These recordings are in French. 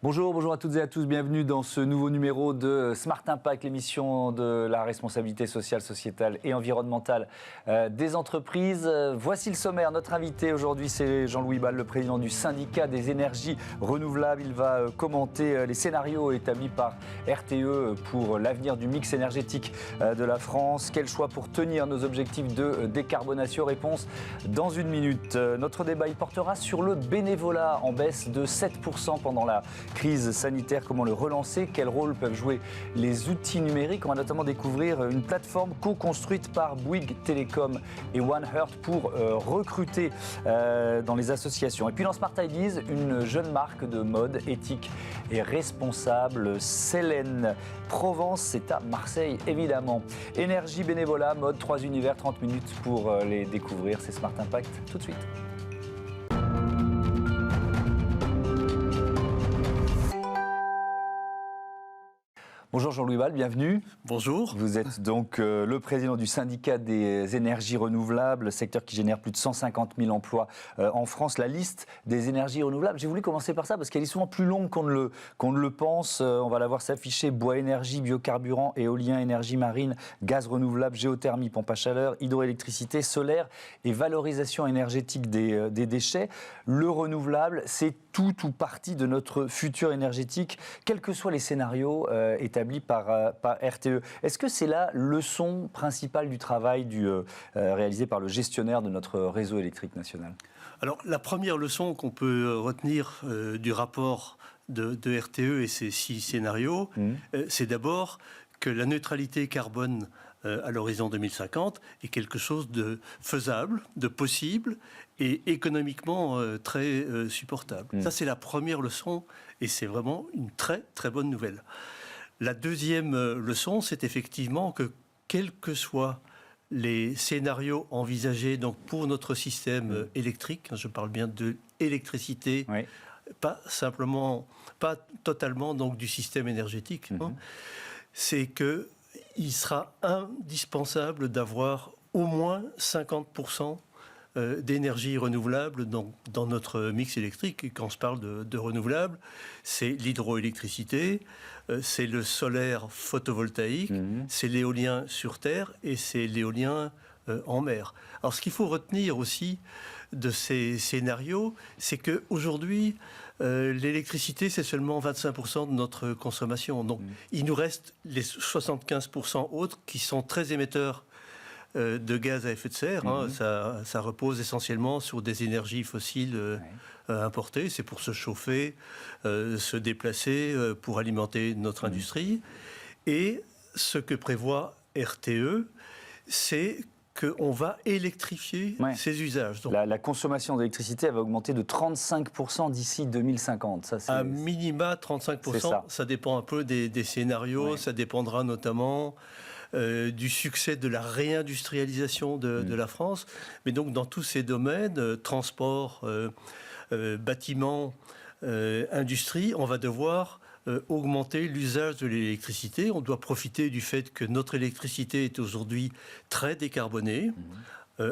Bonjour à toutes et à tous, bienvenue dans ce nouveau numéro de Smart Impact, l'émission de la responsabilité sociale, sociétale et environnementale des entreprises. Voici le sommaire, notre invité aujourd'hui c'est Jean-Louis Bal, le président du syndicat des énergies renouvelables. Il va commenter les scénarios établis par RTE pour l'avenir du mix énergétique de la France. Quel choix pour tenir nos objectifs de décarbonation? Réponse dans une minute. Notre débat il portera sur le bénévolat en baisse de 7% pendant la crise sanitaire, comment le relancer, quel rôle peuvent jouer les outils numériques. On va notamment découvrir une plateforme co-construite par Bouygues Télécom et One Heart pour recruter dans les associations. Et puis dans Smart Ideas, une jeune marque de mode éthique et responsable, Célène Provence, c'est à Marseille évidemment. Énergie, bénévolat, mode, 3 univers, 30 minutes pour les découvrir. C'est Smart Impact tout de suite. Bonjour Jean-Louis Bal, bienvenue. Bonjour. Vous êtes donc le président du syndicat des énergies renouvelables, secteur qui génère plus de 150 000 emplois en France. La liste des énergies renouvelables, j'ai voulu commencer par ça parce qu'elle est souvent plus longue qu'on ne le pense. On va la voir s'afficher: bois énergie, biocarburant, éolien, énergie marine, gaz renouvelable, géothermie, pompe à chaleur, hydroélectricité, solaire et valorisation énergétique des déchets. Le renouvelable, c'est tout ou partie de notre futur énergétique, quels que soient les scénarios établis par RTE. Est-ce que c'est la leçon principale du travail réalisé par le gestionnaire de notre réseau électrique national? Alors, la première leçon qu'on peut retenir du rapport de RTE et ses 6 scénarios, c'est d'abord que la neutralité carbone à l'horizon 2050 est quelque chose de faisable, de possible et économiquement très supportable. Ça, c'est la première leçon et c'est vraiment une très, très bonne nouvelle. La deuxième leçon, c'est effectivement que quels que soient les scénarios envisagés donc pour notre système électrique, je parle bien de l'électricité, oui, pas totalement donc du système énergétique, c'est qu'il sera indispensable d'avoir au moins 50% d'énergie renouvelable dans notre mix électrique. Et quand on se parle de renouvelable, c'est l'hydroélectricité, c'est le solaire photovoltaïque, c'est l'éolien sur terre et c'est l'éolien en mer. Alors ce qu'il faut retenir aussi de ces scénarios, c'est qu'aujourd'hui, l'électricité, c'est seulement 25% de notre consommation. Donc il nous reste les 75% autres qui sont très émetteurs de gaz à effet de serre. Ça repose essentiellement sur des énergies fossiles importées. C'est pour se chauffer, se déplacer, pour alimenter notre industrie. Et ce que prévoit RTE, c'est qu'on va électrifier ces usages. Donc, la consommation d'électricité va augmenter de 35% d'ici 2050. Ça, à minima 35%, ça dépend un peu des scénarios, ça dépendra notamment du succès de la réindustrialisation de la France. Mais donc dans tous ces domaines, transport, bâtiment, industrie, on va devoir augmenter l'usage de l'électricité. On doit profiter du fait que notre électricité est aujourd'hui très décarbonée,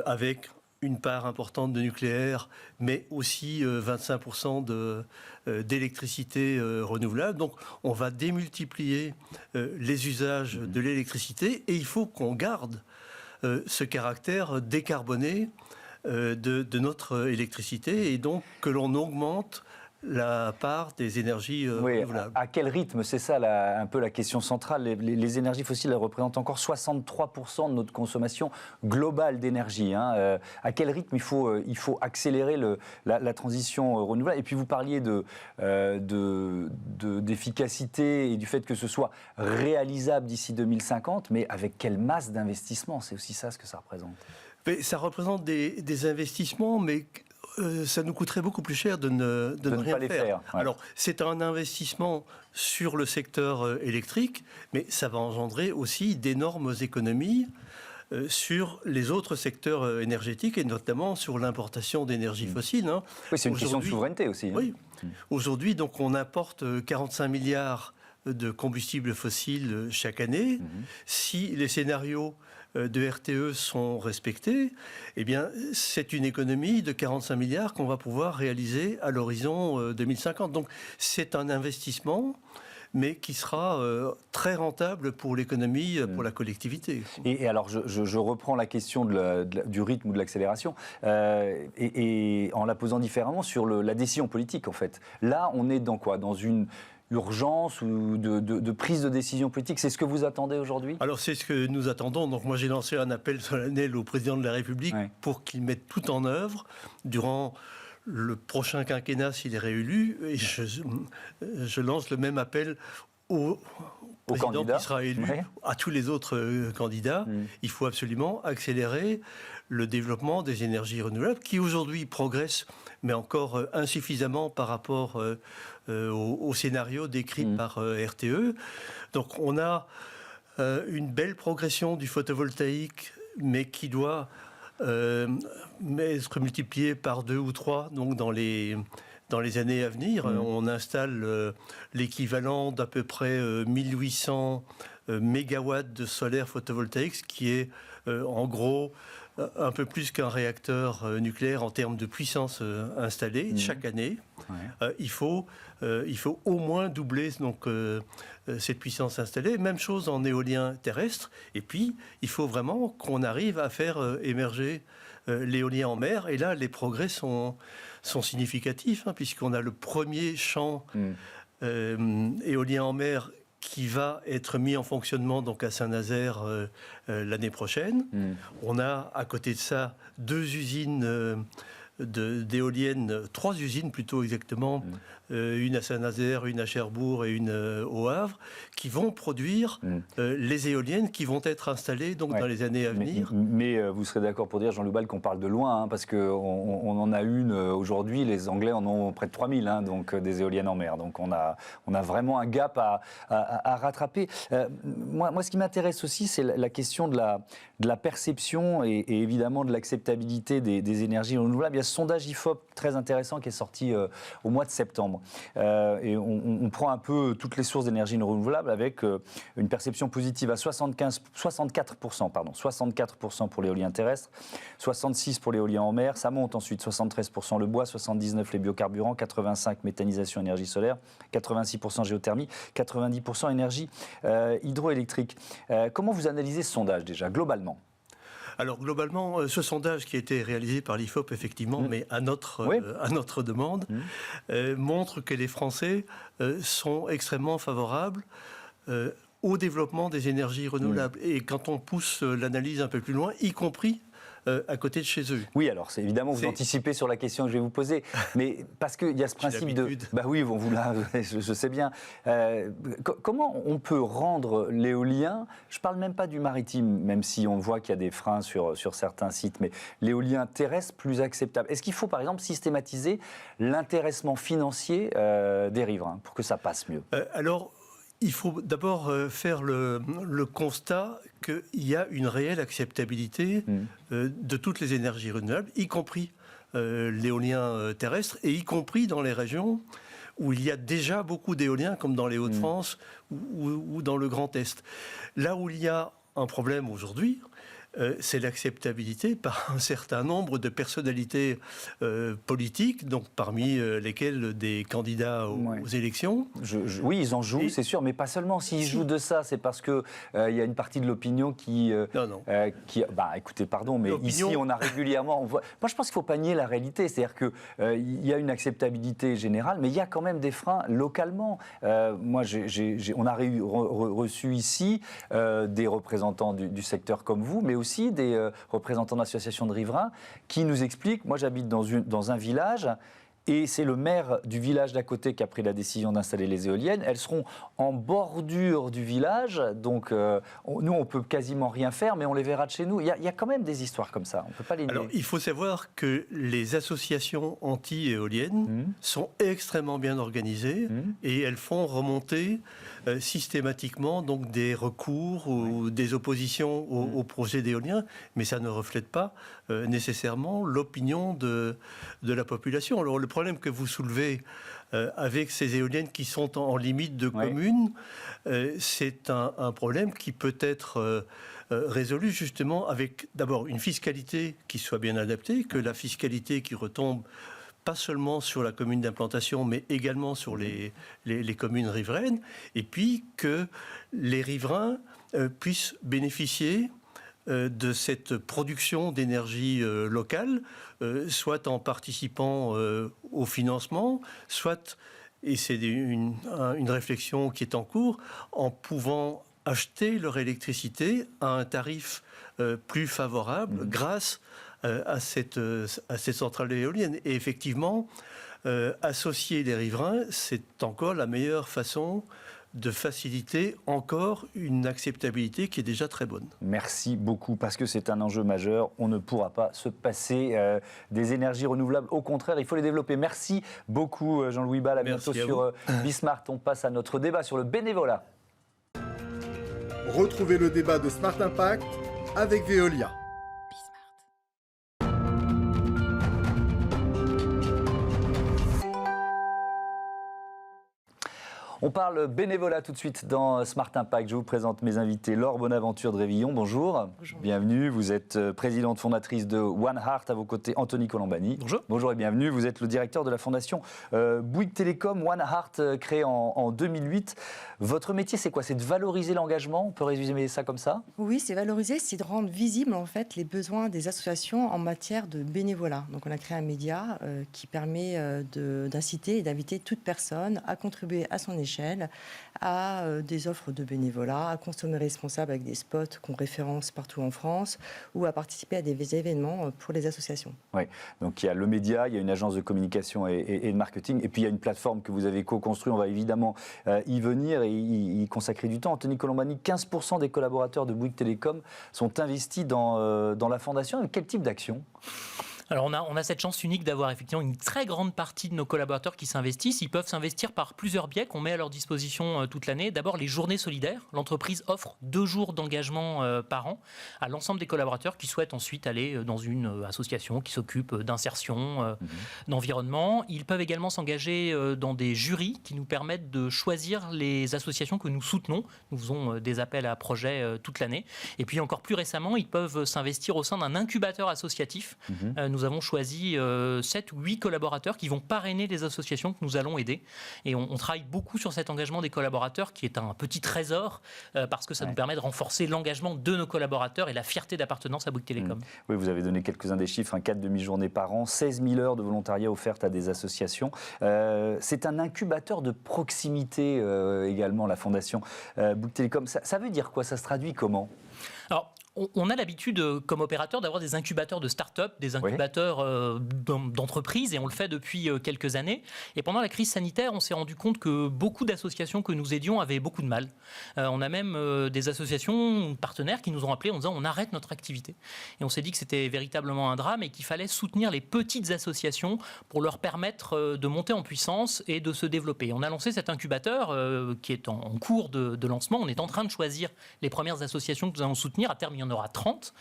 avec une part importante de nucléaire, mais aussi 25% d'électricité renouvelable. Donc on va démultiplier les usages de l'électricité et il faut qu'on garde ce caractère décarboné de notre électricité et donc que l'on augmente la part des énergies renouvelables. À quel rythme? C'est ça un peu la question centrale. Les énergies fossiles elles représentent encore 63% de notre consommation globale d'énergie. À quel rythme il faut accélérer la transition renouvelable? Et puis vous parliez d'efficacité et du fait que ce soit réalisable d'ici 2050, mais avec quelle masse d'investissement? C'est aussi ça ce que ça représente. Mais ça représente des investissements, mais ça nous coûterait beaucoup plus cher de ne rien faire. Alors, c'est un investissement sur le secteur électrique, mais ça va engendrer aussi d'énormes économies sur les autres secteurs énergétiques et notamment sur l'importation d'énergie fossile. Oui, c'est une question de souveraineté aussi. Oui. Aujourd'hui, donc, on importe 45 milliards de combustibles fossiles chaque année. Si les scénarios de RTE sont respectés, eh bien, c'est une économie de 45 milliards qu'on va pouvoir réaliser à l'horizon 2050. Donc, c'est un investissement, mais qui sera très rentable pour l'économie, pour la collectivité. Et alors, je reprends la question du rythme ou de l'accélération, et en la posant différemment sur la décision politique, en fait. Là, on est dans quoi? Dans une urgence ou de prise de décision politique? C'est ce que vous attendez aujourd'hui? Alors, c'est ce que nous attendons. Donc, moi, j'ai lancé un appel solennel au président de la République pour qu'il mette tout en œuvre durant le prochain quinquennat s'il est réélu, et je lance le même appel au président qui sera élu, à tous les autres candidats. Il faut absolument accélérer le développement des énergies renouvelables qui aujourd'hui progressent, mais encore insuffisamment par rapport au scénario décrit par RTE. Donc on a une belle progression du photovoltaïque, mais qui doit être multiplié par 2 ou 3 donc dans les années à venir. On installe l'équivalent d'à peu près 1800 mégawatts de solaire photovoltaïque, ce qui est en gros un peu plus qu'un réacteur nucléaire en termes de puissance installée chaque année. Il faut au moins doubler donc, cette puissance installée. Même chose en éolien terrestre. Et puis, il faut vraiment qu'on arrive à faire émerger l'éolien en mer. Et là, les progrès sont significatifs, puisqu'on a le premier champ éolien en mer qui va être mis en fonctionnement donc à Saint-Nazaire l'année prochaine. On a à côté de ça 2 usines d'éoliennes, 3 usines plutôt exactement, une à Saint-Nazaire, une à Cherbourg et une au Havre, qui vont produire les éoliennes qui vont être installées donc, dans les années à venir. Mais vous serez d'accord pour dire, Jean-Loup Bal, qu'on parle de loin, parce qu'on en a une aujourd'hui, les Anglais en ont près de 3000, donc des éoliennes en mer. Donc on a vraiment un gap à rattraper. Moi, ce qui m'intéresse aussi, c'est la question de la perception et évidemment de l'acceptabilité des énergies renouvelables. Il y a ce sondage IFOP très intéressant qui est sorti au mois de septembre. Et on prend un peu toutes les sources d'énergie renouvelable avec une perception positive à 64% pour l'éolien terrestre, 66% pour l'éolien en mer, ça monte ensuite, 73% le bois, 79% les biocarburants, 85% méthanisation énergie solaire, 86% géothermie, 90% énergie hydroélectrique. Comment vous analysez ce sondage déjà, globalement ? Alors globalement, ce sondage qui a été réalisé par l'IFOP, effectivement, mais à notre demande, montre que les Français sont extrêmement favorables au développement des énergies renouvelables. Et quand on pousse l'analyse un peu plus loin, y compris à côté de chez eux. Oui, alors c'est évidemment vous anticipez sur la question que je vais vous poser, mais parce qu'il y a ce principe de... Bah oui, je sais bien. Comment on peut rendre l'éolien, je ne parle même pas du maritime, même si on voit qu'il y a des freins sur certains sites, mais l'éolien terrestre plus acceptable. Est-ce qu'il faut par exemple systématiser l'intéressement financier des riverains pour que ça passe mieux ? Il faut d'abord faire le constat qu'il y a une réelle acceptabilité de toutes les énergies renouvelables, y compris l'éolien terrestre, et y compris dans les régions où il y a déjà beaucoup d'éoliens, comme dans les Hauts-de-France ou dans le Grand Est. Là où il y a un problème aujourd'hui, c'est l'acceptabilité par un certain nombre de personnalités politiques, donc parmi lesquelles des candidats aux élections. Oui, ils en jouent, c'est sûr, mais pas seulement. S'ils jouent de ça, c'est parce qu'il y a une partie de l'opinion qui... écoutez, pardon, mais ici, on a régulièrement... Moi, je pense qu'il ne faut pas nier la réalité. C'est-à-dire qu'il y a une acceptabilité générale, mais il y a quand même des freins localement. Moi, on a reçu ici des représentants du secteur comme vous, mais aussi des représentants d'associations de riverains qui nous expliquent, moi j'habite dans un village et c'est le maire du village d'à côté qui a pris la décision d'installer les éoliennes. Elles seront en bordure du village, donc nous on peut quasiment rien faire, mais on les verra de chez nous. Il y a quand même des histoires comme ça, on ne peut pas les nier. Alors il faut savoir que les associations anti-éoliennes sont extrêmement bien organisées et elles font remonter systématiquement donc des recours ou des oppositions aux projets d'éolien, mais ça ne reflète pas nécessairement l'opinion de la population. Alors le problème que vous soulevez avec ces éoliennes qui sont en limite de commune, c'est un problème qui peut être résolu justement avec d'abord une fiscalité qui soit bien adaptée, que la fiscalité qui retombe pas seulement sur la commune d'implantation, mais également sur les communes riveraines, et puis que les riverains puissent bénéficier de cette production d'énergie locale, soit en participant au financement, soit, et c'est une réflexion qui est en cours, en pouvant acheter leur électricité à un tarif plus favorable grâce à cette centrale éolienne. Et effectivement, associer les riverains, c'est encore la meilleure façon de faciliter encore une acceptabilité qui est déjà très bonne. Merci beaucoup, parce que c'est un enjeu majeur. On ne pourra pas se passer des énergies renouvelables. Au contraire, il faut les développer. Merci beaucoup, Jean-Louis Bal. À bientôt sur Bismart. On passe à notre débat sur le bénévolat. Retrouvez le débat de Smart Impact avec Veolia. On parle bénévolat tout de suite dans Smart Impact. Je vous présente mes invités. Laure Bonaventure de Révillon, bonjour. Bonjour. Bienvenue. Vous êtes présidente fondatrice de One Heart. À vos côtés, Anthony Colombani. Bonjour. Bonjour et bienvenue. Vous êtes le directeur de la fondation Bouygues Télécom. One Heart, créée en 2008. Votre métier, c'est quoi? C'est de valoriser l'engagement? On peut résumer ça comme ça? Oui, c'est valoriser, c'est de rendre visibles en fait les besoins des associations en matière de bénévolat. Donc on a créé un média qui permet d'inciter et d'inviter toute personne à contribuer à son échelle à des offres de bénévolat, à consommer responsable avec des spots qu'on référence partout en France ou à participer à des événements pour les associations. Oui, donc il y a le média, il y a une agence de communication et de marketing, et puis il y a une plateforme que vous avez co-construite. On va évidemment y venir et y consacrer du temps. Anthony Colombani, 15% des collaborateurs de Bouygues Télécom sont investis dans la fondation. Quel type d'action ? Alors on a cette chance unique d'avoir effectivement une très grande partie de nos collaborateurs qui s'investissent. Ils peuvent s'investir par plusieurs biais qu'on met à leur disposition toute l'année. D'abord les journées solidaires. L'entreprise offre 2 jours d'engagement par an à l'ensemble des collaborateurs qui souhaitent ensuite aller dans une association qui s'occupe d'insertion, d'environnement. Ils peuvent également s'engager dans des jurys qui nous permettent de choisir les associations que nous soutenons. Nous faisons des appels à projets toute l'année. Et puis encore plus récemment, ils peuvent s'investir au sein d'un incubateur associatif. Nous avons choisi 7 ou 8 collaborateurs qui vont parrainer les associations que nous allons aider. Et on travaille beaucoup sur cet engagement des collaborateurs qui est un petit trésor parce que ça nous permet de renforcer l'engagement de nos collaborateurs et la fierté d'appartenance à Bouygues Télécom. Oui, vous avez donné quelques-uns des chiffres, 4 demi-journées par an, 16 000 heures de volontariat offertes à des associations. C'est un incubateur de proximité également, la fondation Bouygues Télécom. Ça veut dire quoi? Ça se traduit comment? Alors, on a l'habitude, comme opérateur, d'avoir des incubateurs de start-up, des incubateurs d'entreprises, et on le fait depuis quelques années. Et pendant la crise sanitaire, on s'est rendu compte que beaucoup d'associations que nous aidions avaient beaucoup de mal. On a même des associations partenaires qui nous ont appelés en disant on arrête notre activité. Et on s'est dit que c'était véritablement un drame et qu'il fallait soutenir les petites associations pour leur permettre de monter en puissance et de se développer. On a lancé cet incubateur qui est en cours de lancement. On est en train de choisir les premières associations que nous allons soutenir. À terme, il y en aura 30.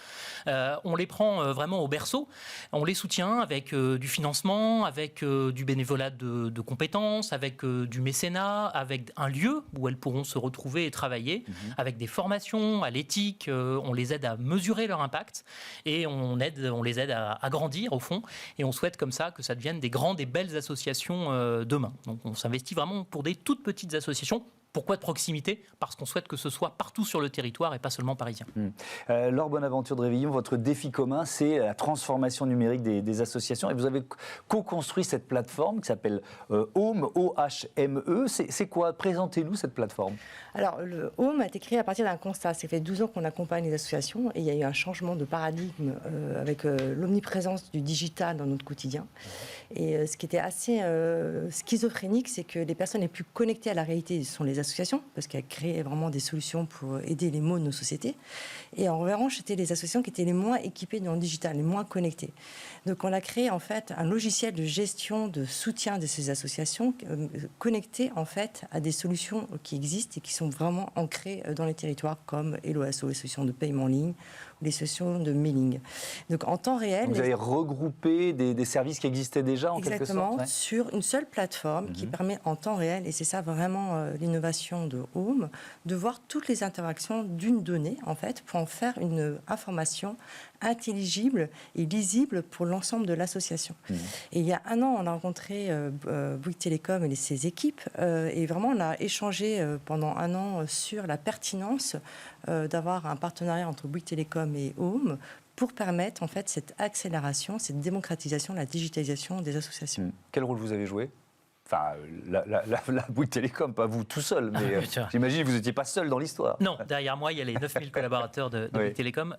On les prend vraiment au berceau. On les soutient avec du financement, avec du bénévolat de compétences, avec du mécénat, avec un lieu où elles pourront se retrouver et travailler, avec des formations à l'éthique. On les aide à mesurer leur impact et on les aide à grandir au fond. Et on souhaite comme ça que ça devienne des grandes et belles associations demain. Donc on s'investit vraiment pour des toutes petites associations. Pourquoi de proximité? Parce qu'on souhaite que ce soit partout sur le territoire et pas seulement parisien. Laure Bonaventure de Révillon, votre défi commun, c'est la transformation numérique des associations. Et vous avez co-construit cette plateforme qui s'appelle Home, O-H-M-E. C'est quoi? Présentez-nous cette plateforme. Alors, le Home a été créé à partir d'un constat. Ça fait 12 ans qu'on accompagne les associations et il y a eu un changement de paradigme avec l'omniprésence du digital dans notre quotidien. Et ce qui était assez schizophrénique, c'est que les personnes les plus connectées à la réalité sont les associations, parce qu'elles créent vraiment des solutions pour aider les maux de nos sociétés. Et en revanche, c'était les associations qui étaient les moins équipées dans le digital, les moins connectées. Donc on a créé en fait un logiciel de gestion, de soutien de ces associations connectées en fait à des solutions qui existent et qui sont vraiment ancrées dans les territoires, comme Hello Asso, les solutions de paiement en ligne, les sessions de mailing. Donc en temps réel... Vous avez regroupé des services qui existaient déjà en quelque sorte. Exactement, sur une seule plateforme qui permet en temps réel, et c'est ça vraiment l'innovation de Home, de voir toutes les interactions d'une donnée, en fait, pour en faire une information intelligible et lisible pour l'ensemble de l'association. Et il y a un an, on a rencontré Bouygues Télécom et ses équipes, et vraiment on a échangé pendant un an sur la pertinence d'avoir un partenariat entre Bouygues Télécom et Home pour permettre en fait cette accélération, cette démocratisation, la digitalisation des associations. Quel rôle vous avez joué ? Enfin, la Bouygues Télécom, pas vous tout seul, mais j'imagine que vous n'étiez pas seul dans l'histoire. Non, derrière moi, il y a les 9000 collaborateurs de Bouygues Télécom.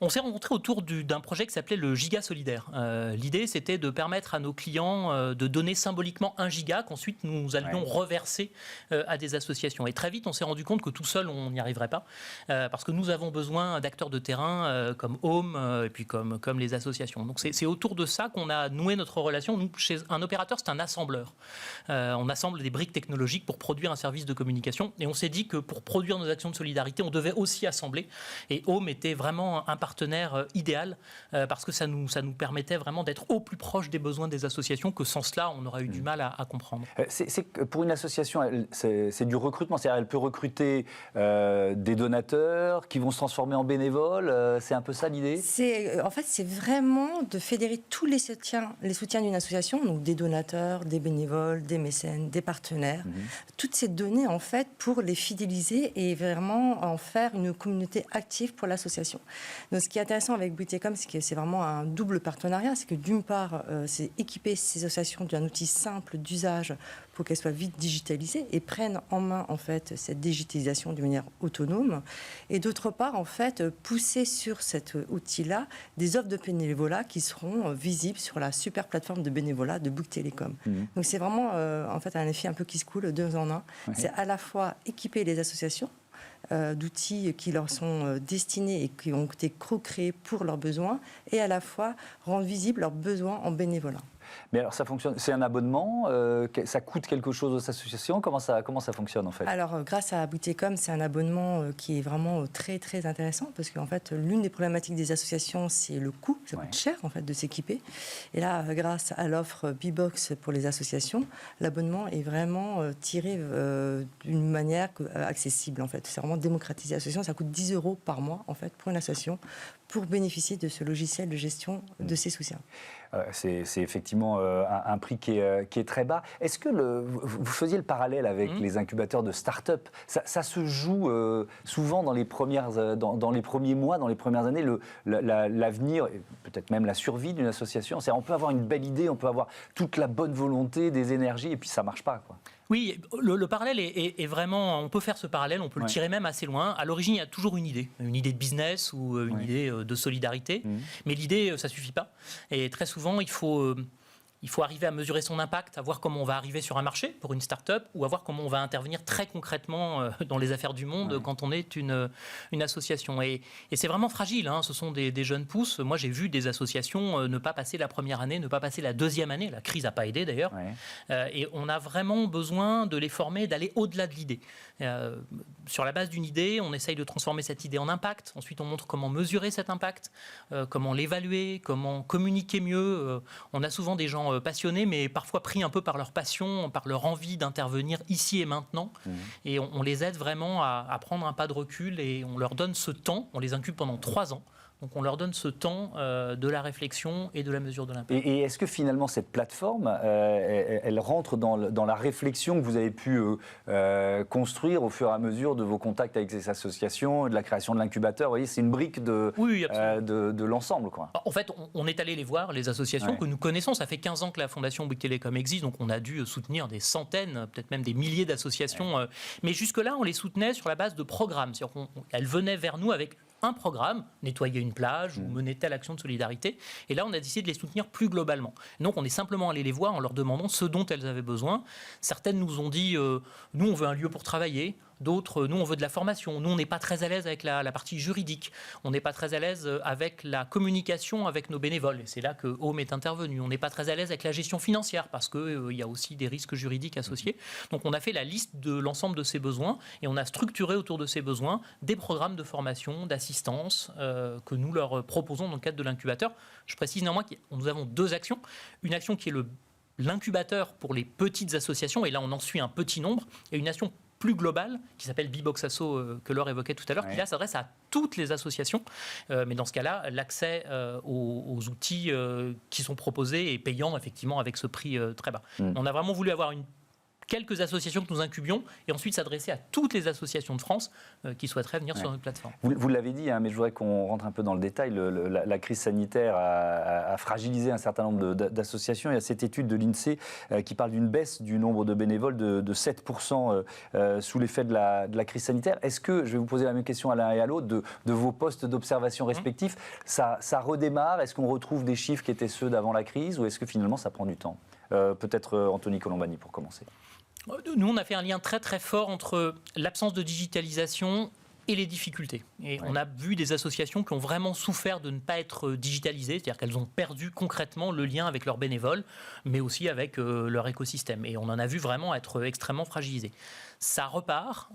On s'est rencontrés autour d'un projet qui s'appelait le Giga Solidaire. L'idée, c'était de permettre à nos clients de donner symboliquement 1 giga qu'ensuite nous allions reverser à des associations. Et très vite, on s'est rendu compte que tout seul, on n'y arriverait pas, parce que nous avons besoin d'acteurs de terrain comme Home et puis comme les associations. Donc c'est autour de ça qu'on a noué notre relation. Nous, chez un opérateur, c'est un assembleur. On assemble des briques technologiques pour produire un service de communication et on s'est dit que pour produire nos actions de solidarité, on devait aussi assembler et Home était vraiment un partenaire idéal parce que ça nous permettait vraiment d'être au plus proche des besoins des associations que sans cela, on aurait eu du mal à comprendre. Pour une association, c'est du recrutement, c'est-à-dire elle peut recruter des donateurs qui vont se transformer en bénévoles, c'est un peu ça l'idée ? En fait, c'est vraiment de fédérer tous les soutiens d'une association, donc des donateurs, des bénévoles, des mécènes, des partenaires, toutes ces données en fait pour les fidéliser et vraiment en faire une communauté active pour l'association. Donc ce qui est intéressant avec Bouygues Télécom, c'est que c'est vraiment un double partenariat, c'est que d'une part, c'est équiper ces associations d'un outil simple d'usage pour qu'elles soient vite digitalisées et prennent en main en fait cette digitalisation de manière autonome, et d'autre part en fait pousser sur cet outil-là des offres de bénévolat qui seront visibles sur la super plateforme de bénévolat de Bouygues Télécom. Donc c'est vraiment en fait un effet un peu qui se coule 2 en 1. C'est à la fois équiper les associations d'outils qui leur sont destinés et qui ont été co-créés pour leurs besoins, et à la fois rendre visibles leurs besoins en bénévolat. Mais alors ça fonctionne, c'est un abonnement, ça coûte quelque chose aux associations, comment ça fonctionne en fait ? Alors grâce à Bouygues Télécom, c'est un abonnement qui est vraiment très très intéressant parce qu'en fait l'une des problématiques des associations c'est le coût, ça coûte cher en fait de s'équiper. Et là grâce à l'offre B-Box pour les associations, l'abonnement est vraiment tiré d'une manière accessible en fait. C'est vraiment démocratiser l'association, ça coûte 10 € par mois en fait pour une association pour bénéficier de ce logiciel de gestion de ses soutiens. C'est effectivement un prix qui est très bas. Est-ce que vous faisiez le parallèle avec les incubateurs de start-up ? Ça se joue souvent dans les premiers mois, dans les premières années, l'avenir, peut-être même la survie d'une association. On peut avoir une belle idée, on peut avoir toute la bonne volonté, des énergies, et puis ça ne marche pas, quoi. Oui, le parallèle est vraiment... On peut faire ce parallèle, on peut le tirer même assez loin. À l'origine, il y a toujours une idée de business ou une idée de solidarité. Mais l'idée, ça ne suffit pas. Et très souvent, il faut arriver à mesurer son impact, à voir comment on va arriver sur un marché pour une start-up ou à voir comment on va intervenir très concrètement dans les affaires du monde quand on est une association. Et c'est vraiment fragile, hein. Ce sont des jeunes pousses. Moi, j'ai vu des associations ne pas passer la première année, ne pas passer la deuxième année. La crise n'a pas aidé d'ailleurs. Et on a vraiment besoin de les former, d'aller au-delà de l'idée. Sur la base d'une idée, on essaye de transformer cette idée en impact. Ensuite, on montre comment mesurer cet impact, comment l'évaluer, comment communiquer mieux. On a souvent des gens passionnés, mais parfois pris un peu par leur passion, par leur envie d'intervenir ici et maintenant. Et on les aide vraiment à prendre un pas de recul et on leur donne ce temps. On les incube pendant 3 ans. Donc on leur donne ce temps de la réflexion et de la mesure de l'impact. Et est-ce que finalement cette plateforme, elle rentre dans la réflexion que vous avez pu construire au fur et à mesure de vos contacts avec ces associations, de la création de l'incubateur ? Vous voyez, c'est une brique de l'ensemble, quoi. En fait, on est allé les voir, les associations que nous connaissons. Ça fait 15 ans que la Fondation Bouygues Télécom existe, donc on a dû soutenir des centaines, peut-être même des milliers d'associations. Mais jusque-là, on les soutenait sur la base de programmes. C'est-à-dire qu'elles venaient vers nous avec un programme, nettoyer une plage ou mener telle action de solidarité. Et là, on a décidé de les soutenir plus globalement. Donc, on est simplement allé les voir en leur demandant ce dont elles avaient besoin. Certaines nous ont dit nous, on veut un lieu pour travailler. D'autres, nous, on veut de la formation. Nous, on n'est pas très à l'aise avec la partie juridique. On n'est pas très à l'aise avec la communication avec nos bénévoles. Et c'est là que Home est intervenu. On n'est pas très à l'aise avec la gestion financière parce qu'il y a aussi des risques juridiques associés. Donc, on a fait la liste de l'ensemble de ces besoins et on a structuré autour de ces besoins des programmes de formation, d'assistance que nous leur proposons dans le cadre de l'incubateur. Je précise néanmoins que nous avons 2 actions. Une action qui est l'incubateur pour les petites associations, et là on en suit un petit nombre, et une action plus globale qui s'appelle Bbox Asso que Laure évoquait tout à l'heure, qui là s'adresse à toutes les associations, mais dans ce cas-là, l'accès aux outils qui sont proposés est payant effectivement avec ce prix très bas. On a vraiment voulu avoir quelques associations que nous incubions et ensuite s'adresser à toutes les associations de France qui souhaiteraient venir sur notre plateforme. Vous l'avez dit, mais je voudrais qu'on rentre un peu dans le détail. La crise sanitaire a fragilisé un certain nombre d'associations. Il y a cette étude de l'INSEE qui parle d'une baisse du nombre de bénévoles de 7% sous l'effet de la crise sanitaire. Est-ce que, je vais vous poser la même question à l'un et à l'autre, de vos postes d'observation respectifs, ça redémarre? Est-ce qu'on retrouve des chiffres qui étaient ceux d'avant la crise ou est-ce que finalement ça prend du temps? Peut-être Anthony Colombani pour commencer. Nous, on a fait un lien très très fort entre l'absence de digitalisation et les difficultés. Et on a vu des associations qui ont vraiment souffert de ne pas être digitalisées, c'est-à-dire qu'elles ont perdu concrètement le lien avec leurs bénévoles, mais aussi avec leur écosystème. Et on en a vu vraiment être extrêmement fragilisées. Ça repart,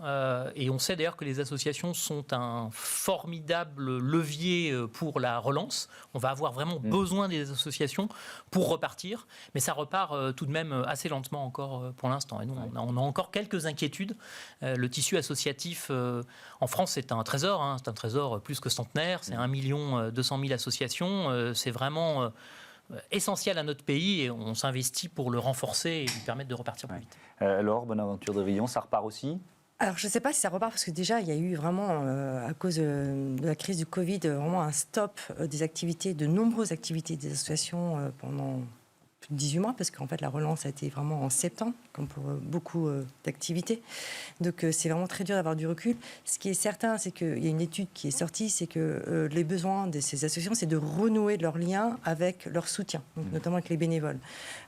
et on sait d'ailleurs que les associations sont un formidable levier pour la relance. On va avoir vraiment besoin des associations pour repartir, mais ça repart tout de même assez lentement encore pour l'instant. Et nous, on a encore quelques inquiétudes. Le tissu associatif en France, c'est un trésor, c'est un trésor plus que centenaire, c'est 1 200 000 associations, c'est vraiment essentiel à notre pays et on s'investit pour le renforcer et lui permettre de repartir plus vite. Laure, Bonaventure de Rion, ça repart aussi? Alors, je ne sais pas si ça repart, parce que déjà, il y a eu vraiment, à cause de la crise du Covid, vraiment un stop des activités, de nombreuses activités des associations pendant plus de 18 mois, parce qu'en fait, la relance a été vraiment en septembre, comme pour beaucoup d'activités. Donc, c'est vraiment très dur d'avoir du recul. Ce qui est certain, c'est qu'il y a une étude qui est sortie, c'est que les besoins de ces associations, c'est de renouer leur lien avec leur soutien, donc, notamment avec les bénévoles.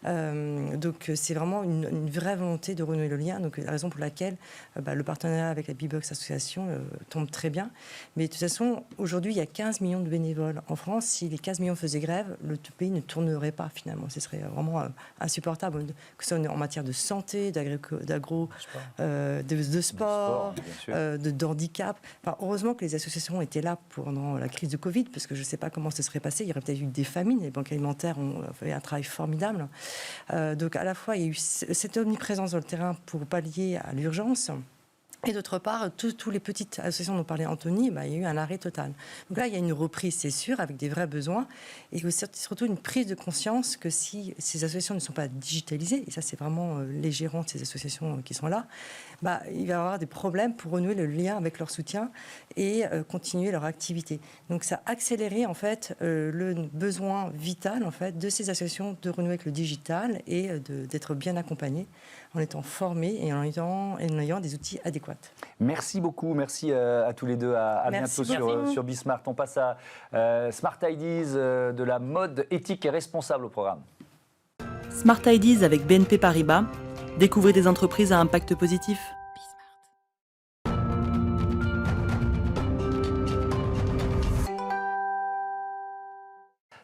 Donc, c'est vraiment une vraie volonté de renouer le lien. Donc, la raison pour laquelle le partenariat avec la Bbox Association tombe très bien. Mais de toute façon, aujourd'hui, il y a 15 millions de bénévoles en France. Si les 15 millions faisaient grève, le pays ne tournerait pas, finalement. Ce serait vraiment insupportable, que ce soit en matière de santé, d'agro, de sport, de handicap. Enfin, heureusement que les associations étaient là pendant la crise de Covid, parce que je ne sais pas comment ce serait passé. Il y aurait peut-être eu des famines. Les banques alimentaires ont fait un travail formidable. Donc, à la fois, il y a eu cette omniprésence dans le terrain pour pallier à l'urgence. Et d'autre part, toutes les petites associations dont parlait Anthony, il y a eu un arrêt total. Donc là, il y a une reprise, c'est sûr, avec des vrais besoins. Et surtout une prise de conscience que si ces associations ne sont pas digitalisées, et ça c'est vraiment les gérants de ces associations qui sont là, il va y avoir des problèmes pour renouer le lien avec leur soutien et continuer leur activité. Donc ça a accéléré en fait le besoin vital en fait de ces associations de renouer avec le digital et d'être bien accompagnées en étant formés et en ayant des outils adéquats. Merci beaucoup, merci à tous les deux, à bientôt sur Bismart. On passe à Smart Ideas, de la mode éthique et responsable au programme. Smart Ideas avec BNP Paribas, découvrez des entreprises à impact positif.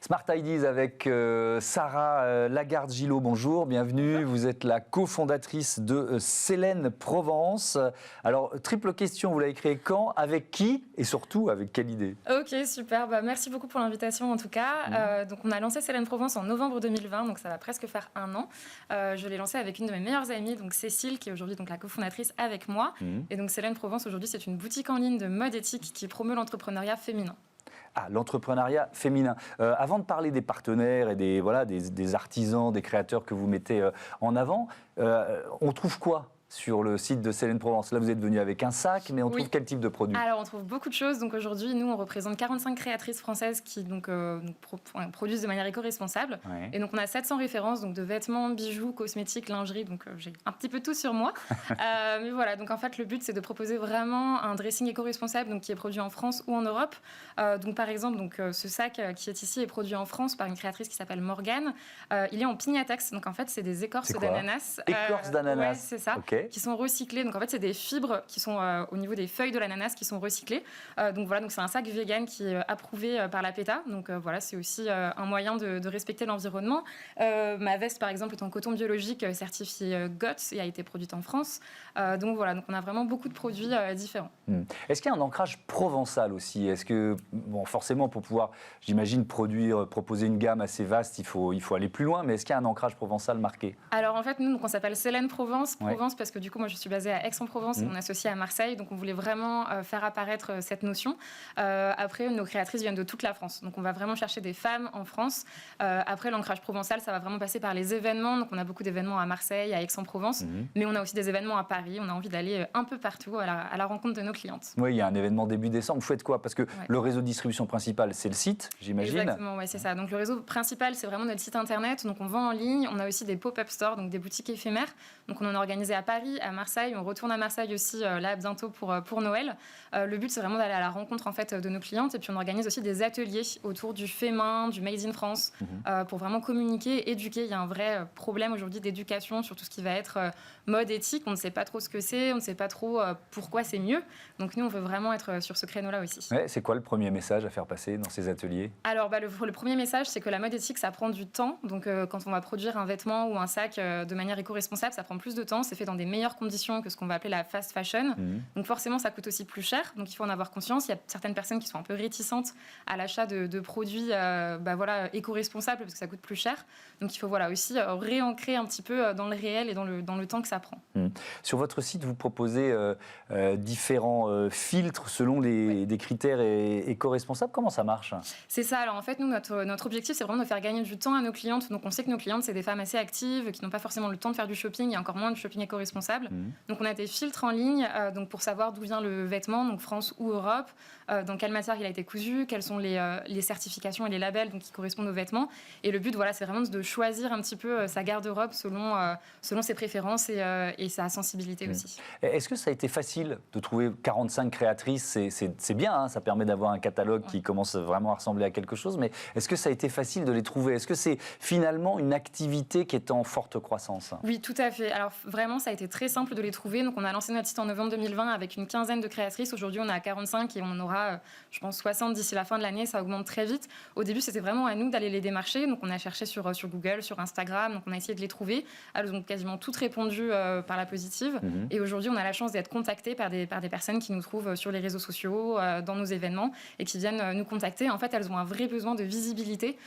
Smart Ideas avec Sarah Lagarde-Gillot, bonjour, bienvenue. Bonjour. Vous êtes la cofondatrice de Célène Provence. Alors, triple question, vous l'avez créée quand, avec qui et surtout avec quelle idée? Ok, super. Merci beaucoup pour l'invitation en tout cas. Donc, on a lancé Célène Provence en novembre 2020, donc ça va presque faire 1 an. Je l'ai lancé avec une de mes meilleures amies, donc Cécile, qui est aujourd'hui donc la cofondatrice avec moi. Et donc Célène Provence, aujourd'hui, c'est une boutique en ligne de mode éthique qui promeut l'entrepreneuriat féminin. Ah, l'entrepreneuriat féminin. Avant de parler des partenaires et des artisans, des créateurs que vous mettez en avant, on trouve quoi sur le site de Célène Provence? Là, vous êtes venu avec un sac, mais on trouve quel type de produit? Alors, on trouve beaucoup de choses. Donc aujourd'hui, nous, on représente 45 créatrices françaises qui produisent de manière éco-responsable. Ouais. Et donc, on a 700 références donc de vêtements, bijoux, cosmétiques, lingerie. Donc, j'ai un petit peu tout sur moi. Mais voilà, donc en fait, le but, c'est de proposer vraiment un dressing éco-responsable donc, qui est produit en France ou en Europe. Donc, par exemple, ce sac qui est ici est produit en France par une créatrice qui s'appelle Morgane. Il est en piñatax. Donc, en fait, c'est des écorces d'ananas. Écorces d'ananas. Ouais, c'est ça. Okay. qui sont recyclés. Donc en fait, c'est des fibres qui sont au niveau des feuilles de l'ananas qui sont recyclées. Donc voilà, donc c'est un sac vegan qui est approuvé par la PETA. Donc voilà, c'est aussi un moyen de respecter l'environnement. Ma veste, par exemple, est en coton biologique certifié GOTS et a été produite en France. Donc voilà, donc on a vraiment beaucoup de produits différents. Est-ce qu'il y a un ancrage provençal aussi? Est-ce que, bon, forcément, pour pouvoir, j'imagine, proposer une gamme assez vaste, il faut aller plus loin, mais est-ce qu'il y a un ancrage provençal marqué? Alors en fait, nous, donc, on s'appelle Célène Provence. Provence parce que du coup, moi, je suis basée à Aix-en-Provence et on est associé à Marseille. Donc on voulait vraiment faire apparaître cette notion. Après, nos créatrices viennent de toute la France. Donc on va vraiment chercher des femmes en France. Après, l'ancrage provençal, ça va vraiment passer par les événements. Donc on a beaucoup d'événements à Marseille, à Aix-en-Provence. Mais on a aussi des événements à Paris. On a envie d'aller un peu partout à la rencontre de nos clientes. Oui, il y a un événement début décembre. Vous faites quoi? Parce que le réseau de distribution principal, c'est le site, j'imagine. Exactement, ouais, c'est ça. Donc le réseau principal, c'est vraiment notre site internet. Donc on vend en ligne. On a aussi des pop-up stores, donc des boutiques éphémères. Donc on en a organisé à Paris, à Marseille. On retourne à Marseille aussi là bientôt pour Noël. Le but, c'est vraiment d'aller à la rencontre en fait de nos clientes. Et puis on organise aussi des ateliers autour du fait main, du Made in France, pour vraiment communiquer, éduquer. Il y a un vrai problème aujourd'hui d'éducation sur tout ce qui va être mode éthique. On ne sait pas trop ce que c'est, on ne sait pas trop pourquoi c'est mieux. Donc nous, on veut vraiment être sur ce créneau-là aussi. Ouais, c'est quoi le premier message à faire passer dans ces ateliers? Alors le premier message, c'est que la mode éthique, ça prend du temps. Donc quand on va produire un vêtement ou un sac de manière éco-responsable, ça prend plus de temps. C'est fait dans des meilleures conditions que ce qu'on va appeler la fast fashion. Donc forcément, ça coûte aussi plus cher. Donc il faut en avoir conscience. Il y a certaines personnes qui sont un peu réticentes à l'achat de produits éco-responsables parce que ça coûte plus cher. Donc il faut aussi réancrer un petit peu dans le réel et dans le temps que ça prend. Sur votre site, vous proposez différents filtres selon des critères éco-responsables. Comment ça marche? C'est ça. Alors en fait, nous, notre objectif, c'est vraiment de faire gagner du temps à nos clientes. Donc on sait que nos clientes, c'est des femmes assez actives, qui n'ont pas forcément le temps de faire du shopping et encore moins du shopping éco-responsable. Donc on a des filtres en ligne donc pour savoir d'où vient le vêtement, donc France ou Europe, dans quelle matière il a été cousu, quelles sont les certifications et les labels donc, qui correspondent aux vêtements. Et le but, c'est vraiment de choisir un petit peu sa garde-robe selon ses préférences et sa sensibilité aussi. Est-ce que ça a été facile de trouver 45 créatrices? C'est bien, hein, ça permet d'avoir un catalogue qui commence vraiment à ressembler à quelque chose, mais est-ce que ça a été facile de les trouver? Est-ce que c'est finalement une activité qui est en forte croissance? Oui, tout à fait. Alors vraiment, ça a été très simple de les trouver. Donc on a lancé notre site en novembre 2020 avec une quinzaine de créatrices. Aujourd'hui, on est à 45 et on en aura, je pense, 60 d'ici la fin de l'année. Ça augmente très vite. Au début, c'était vraiment à nous d'aller les démarcher. Donc on a cherché sur Google, sur Instagram. Donc on a essayé de les trouver. Elles ont quasiment toutes répondu par la positive. Et aujourd'hui, on a la chance d'être contactés par des personnes qui nous trouvent sur les réseaux sociaux, dans nos événements et qui viennent nous contacter. En fait, elles ont un vrai besoin de visibilité.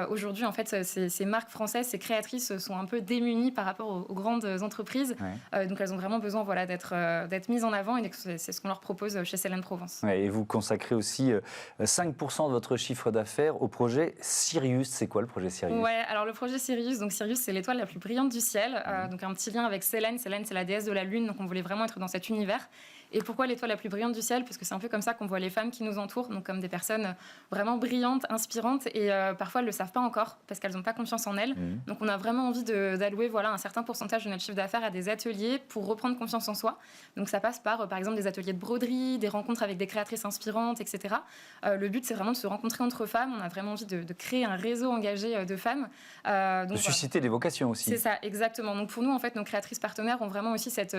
Aujourd'hui, en fait, ces marques françaises, ces créatrices sont un peu démunies par rapport aux grandes entreprises. Donc elles ont vraiment besoin d'être mises en avant et c'est ce qu'on leur propose chez Célène Provence. Et vous consacrez aussi 5% de votre chiffre d'affaires au projet Sirius. C'est quoi le projet Sirius? Ouais, alors le projet Sirius, donc Sirius, c'est l'étoile la plus brillante du ciel. Donc un petit lien avec Célène. Célène, c'est la déesse de la lune, donc on voulait vraiment être dans cet univers. Et pourquoi l'étoile la plus brillante du ciel? Parce que c'est un peu comme ça qu'on voit les femmes qui nous entourent, donc comme des personnes vraiment brillantes, inspirantes, et parfois elles ne le savent pas encore parce qu'elles n'ont pas confiance en elles. Donc on a vraiment envie d'allouer un certain pourcentage de notre chiffre d'affaires à des ateliers pour reprendre confiance en soi. Donc ça passe par exemple des ateliers de broderie, des rencontres avec des créatrices inspirantes, etc. Le but, c'est vraiment de se rencontrer entre femmes. On a vraiment envie de créer un réseau engagé de femmes. De susciter des vocations aussi. C'est ça, exactement. Donc pour nous, en fait, nos créatrices partenaires ont vraiment aussi cette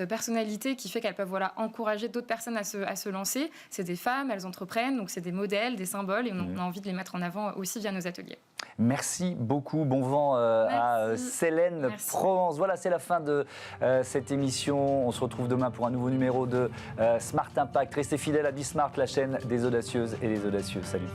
personnalité qui fait qu'elles peuvent encourager d'autres personnes à se lancer. C'est des femmes, elles entreprennent, donc c'est des modèles, des symboles, et on a envie de les mettre en avant aussi via nos ateliers. Merci beaucoup, bon vent à Célène Provence. Voilà, c'est la fin de cette émission. On se retrouve demain pour un nouveau numéro de Smart Impact. Restez fidèles à Bismart, la chaîne des audacieuses et des audacieux. Salut.